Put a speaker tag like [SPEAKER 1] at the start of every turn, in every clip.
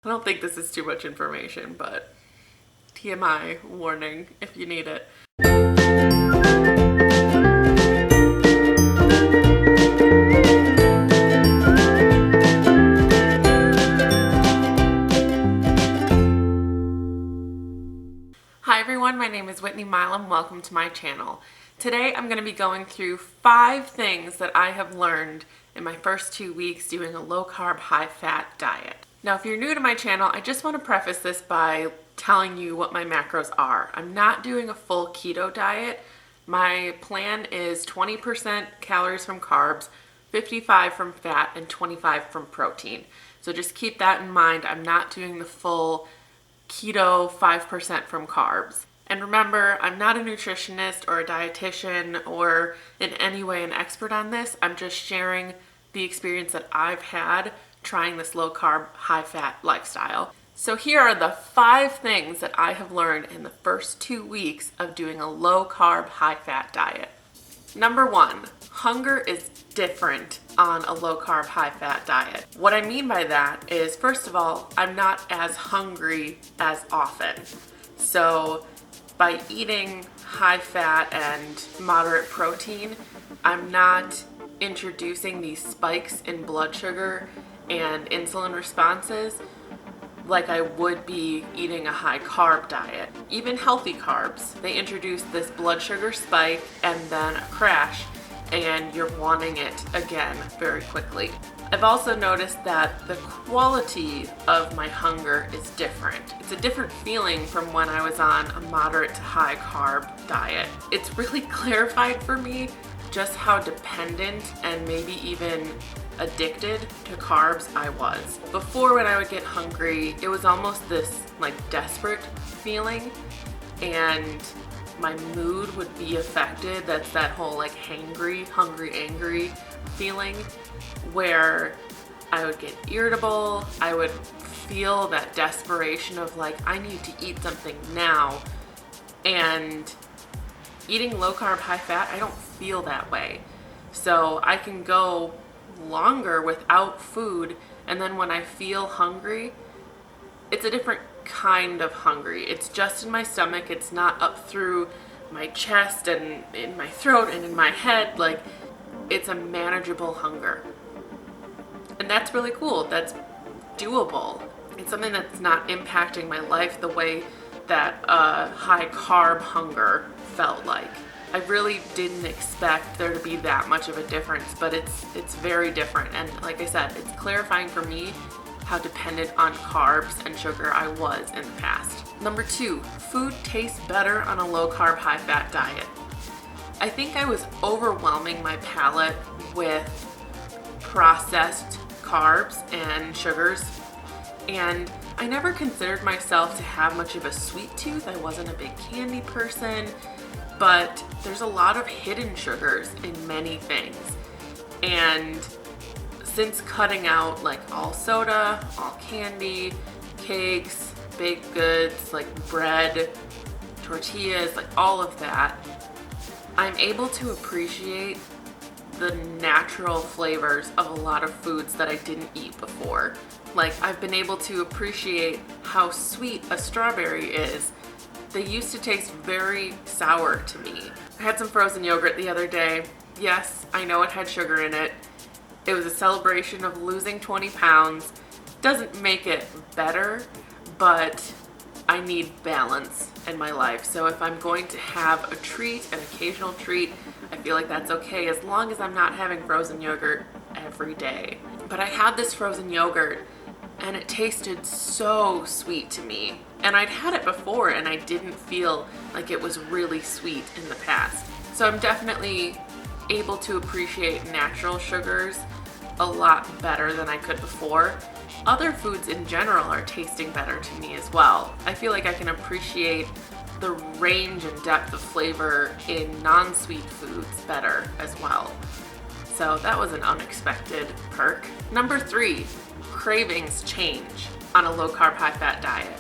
[SPEAKER 1] I don't think this is too much information, but TMI warning if you need it. Hi everyone, my name is Whitney Milam. Welcome to my channel. Today I'm going to be going through 5 things that I have learned in my first 2 weeks doing a low carb, high fat diet. Now, if you're new to my channel, I just want to preface this by telling you what my macros are. I'm not doing a full keto diet. My plan is 20% calories from carbs, 55 from fat, and 25 from protein. So just keep that in mind. I'm not doing the full keto 5% from carbs. And remember, I'm not a nutritionist or a dietitian or in any way an expert on this. I'm just sharing the experience that I've had trying this low carb, high fat lifestyle. So here are the 5 things that I have learned in the first 2 weeks of doing a low carb, high fat diet. Number 1, hunger is different on a low carb, high fat diet. What I mean by that is, first of all, I'm not as hungry as often. So by eating high fat and moderate protein, I'm not introducing these spikes in blood sugar and insulin responses like I would be eating a high carb diet. Even healthy carbs, they introduce this blood sugar spike and then a crash, and you're wanting it again very quickly. I've also noticed that the quality of my hunger is different. It's a different feeling from when I was on a moderate to high carb diet. It's really clarified for me just how dependent and maybe even addicted to carbs I was. Before, when I would get hungry, it was almost this like desperate feeling, and my mood would be affected. That's that whole like hangry, hungry, angry feeling, where I would get irritable. I would feel that desperation of like, I need to eat something now. And eating low carb, high fat, I don't feel that way. So I can go longer without food, and then when I feel hungry, it's a different kind of hungry. It's just in my stomach. It's not up through my chest and in my throat and in my head. Like, it's a manageable hunger. And that's really cool. That's doable. It's something that's not impacting my life the way that a high carb hunger felt like. I really didn't expect there to be that much of a difference, but it's very different. And like I said, it's clarifying for me how dependent on carbs and sugar I was in the past. Number 2, food tastes better on a low carb, high fat diet. I think I was overwhelming my palate with processed carbs and sugars, and I never considered myself to have much of a sweet tooth. I wasn't a big candy person, but there's a lot of hidden sugars in many things. And since cutting out like all soda, all candy, cakes, baked goods, like bread, tortillas, like all of that, I'm able to appreciate the natural flavors of a lot of foods that I didn't eat before. Like, I've been able to appreciate how sweet a strawberry is. They used to taste very sour to me. I had some frozen yogurt the other day. Yes, I know it had sugar in it. It was a celebration of losing 20 pounds. Doesn't make it better, but I need balance in my life. So if I'm going to have a treat, an occasional treat, I feel like that's okay as long as I'm not having frozen yogurt every day. But I had this frozen yogurt and it tasted so sweet to me. And I'd had it before and I didn't feel like it was really sweet in the past. So I'm definitely able to appreciate natural sugars a lot better than I could before. Other foods in general are tasting better to me as well. I feel like I can appreciate the range and depth of flavor in non-sweet foods better as well. So that was an unexpected perk. Number 3, cravings change on a low carb, high fat diet.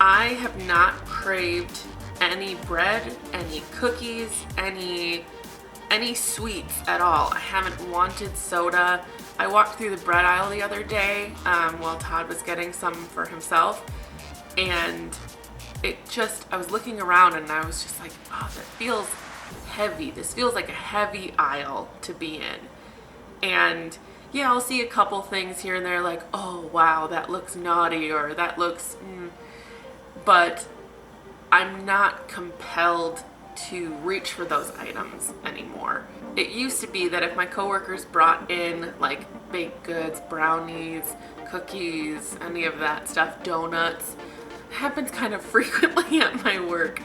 [SPEAKER 1] I have not craved any bread, any cookies, any sweets at all. I haven't wanted soda. I walked through the bread aisle the other day while Todd was getting some for himself, and I was looking around and I was just like, oh, that feels heavy. This feels like a heavy aisle to be in. And yeah, I'll see a couple things here and there like, oh wow, that looks naughty, or that looks, but I'm not compelled to reach for those items anymore. It used to be that if my coworkers brought in like baked goods, brownies, cookies, any of that stuff, donuts, it happens kind of frequently at my work.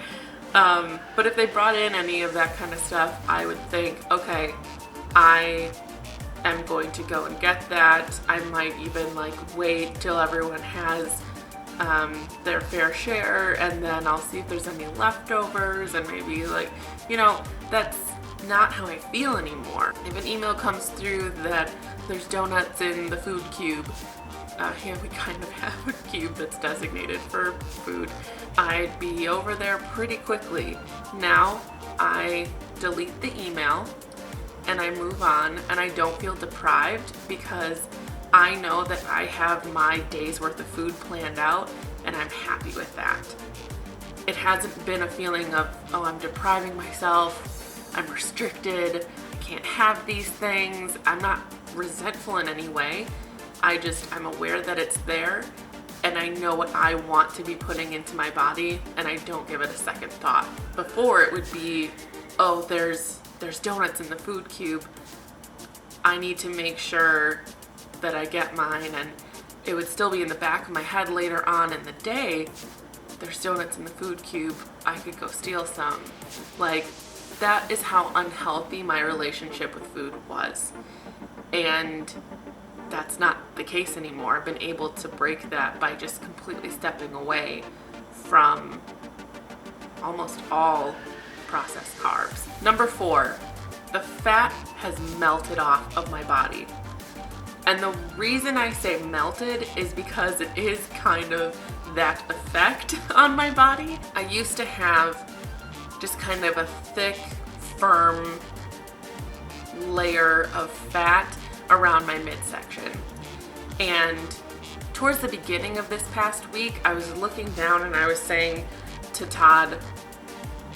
[SPEAKER 1] But if they brought in any of that kind of stuff, I would think, okay, I am going to go and get that. I might even like wait till everyone has their fair share, and then I'll see if there's any leftovers, and maybe like, that's not how I feel anymore. If an email comes through that there's donuts in the food cube, here we kind of have a cube that's designated for food, I'd be over there pretty quickly. Now I delete the email and I move on, and I don't feel deprived because I know that I have my day's worth of food planned out, and I'm happy with that. It hasn't been a feeling of, oh, I'm depriving myself, I'm restricted, I can't have these things. I'm not resentful in any way. I'm aware that it's there, and I know what I want to be putting into my body, and I don't give it a second thought. Before it would be, oh, there's donuts in the food cube, I need to make sure that I get mine, and it would still be in the back of my head later on in the day, there's donuts in the food cube, I could go steal some. Like, that is how unhealthy my relationship with food was. And that's not the case anymore. I've been able to break that by just completely stepping away from almost all processed carbs. Number 4, the fat has melted off of my body. And the reason I say melted is because it is kind of that effect on my body. I used to have just kind of a thick, firm layer of fat around my midsection. And towards the beginning of this past week, I was looking down and I was saying to Todd,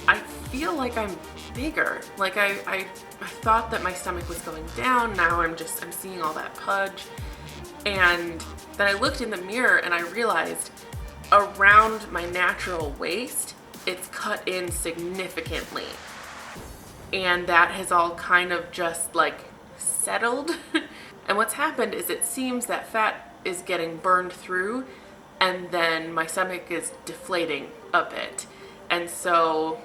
[SPEAKER 1] I feel like I'm bigger. Like I thought that my stomach was going down. Now I'm seeing all that pudge. And then I looked in the mirror and I realized around my natural waist, it's cut in significantly. And that has all kind of just like settled. And what's happened is it seems that fat is getting burned through, and then my stomach is deflating a bit. And so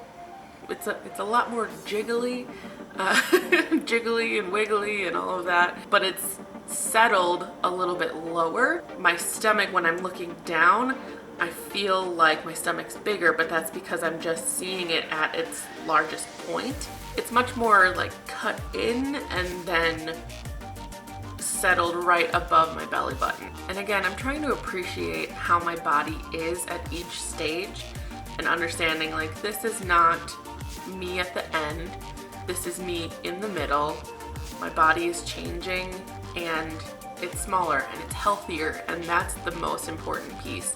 [SPEAKER 1] it's a lot more jiggly, jiggly and wiggly and all of that, but it's settled a little bit lower. My stomach, when I'm looking down, I feel like my stomach's bigger, but that's because I'm just seeing it at its largest point. It's much more like cut in and then settled right above my belly button. And again, I'm trying to appreciate how my body is at each stage and understanding like this is not me at the end, this is me in the middle. My body is changing and it's smaller and it's healthier, and that's the most important piece.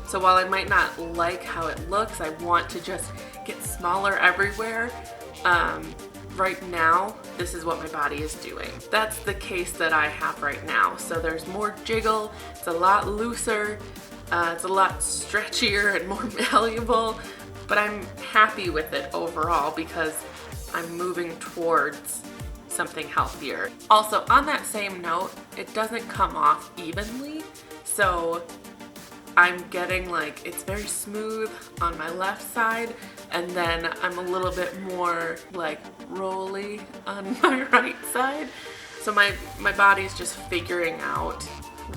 [SPEAKER 1] So while I might not like how it looks, I want to just get smaller everywhere. Right now, this is what my body is doing. That's the case that I have right now. So there's more jiggle, it's a lot looser, it's a lot stretchier and more malleable, but I'm happy with it overall because I'm moving towards something healthier. Also, on that same note, it doesn't come off evenly, so I'm getting like, it's very smooth on my left side, and then I'm a little bit more like rolly on my right side. So my body's just figuring out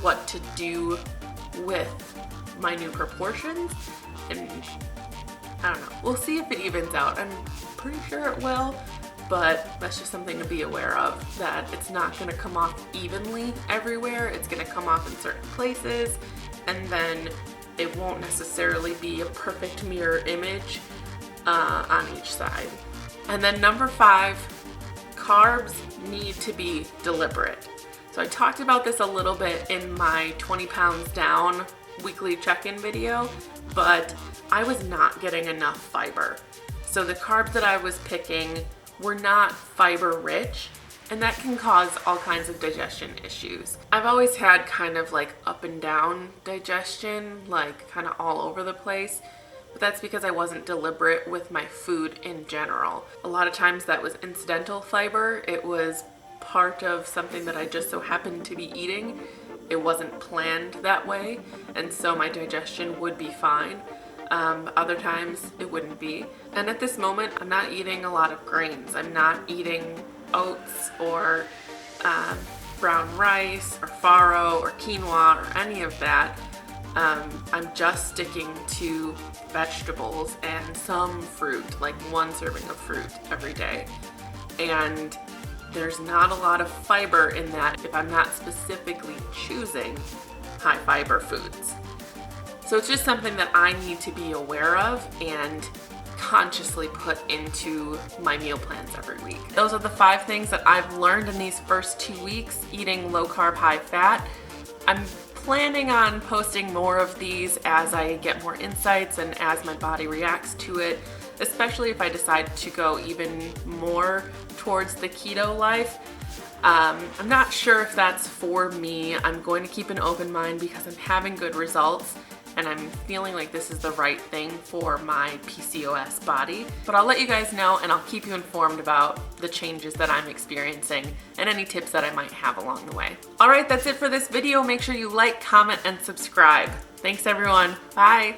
[SPEAKER 1] what to do with my new proportions, and I don't know. We'll see if it evens out. I'm pretty sure it will, but that's just something to be aware of, that it's not gonna come off evenly everywhere. It's gonna come off in certain places, and then it won't necessarily be a perfect mirror image on each side. And then number 5, carbs need to be deliberate. So I talked about this a little bit in my 20 pounds down weekly check-in video, but I was not getting enough fiber. So the carbs that I was picking were not fiber rich, and that can cause all kinds of digestion issues. I've always had kind of like up and down digestion, like kind of all over the place, but that's because I wasn't deliberate with my food in general. A lot of times that was incidental fiber. It was part of something that I just so happened to be eating. It wasn't planned that way, and so my digestion would be fine. Other times it wouldn't be. And at this moment, I'm not eating a lot of grains. I'm not eating oats or brown rice or farro or quinoa or any of that. I'm just sticking to vegetables and some fruit, like 1 serving of fruit every day. And there's not a lot of fiber in that if I'm not specifically choosing high fiber foods. So it's just something that I need to be aware of and consciously put into my meal plans every week. Those are the 5 things that I've learned in these first 2 weeks eating low carb, high fat. I'm planning on posting more of these as I get more insights and as my body reacts to it, especially if I decide to go even more towards the keto life. I'm not sure if that's for me. I'm going to keep an open mind because I'm having good results and I'm feeling like this is the right thing for my PCOS body. But I'll let you guys know and I'll keep you informed about the changes that I'm experiencing and any tips that I might have along the way. All right, that's it for this video. Make sure you like, comment, and subscribe. Thanks everyone. Bye.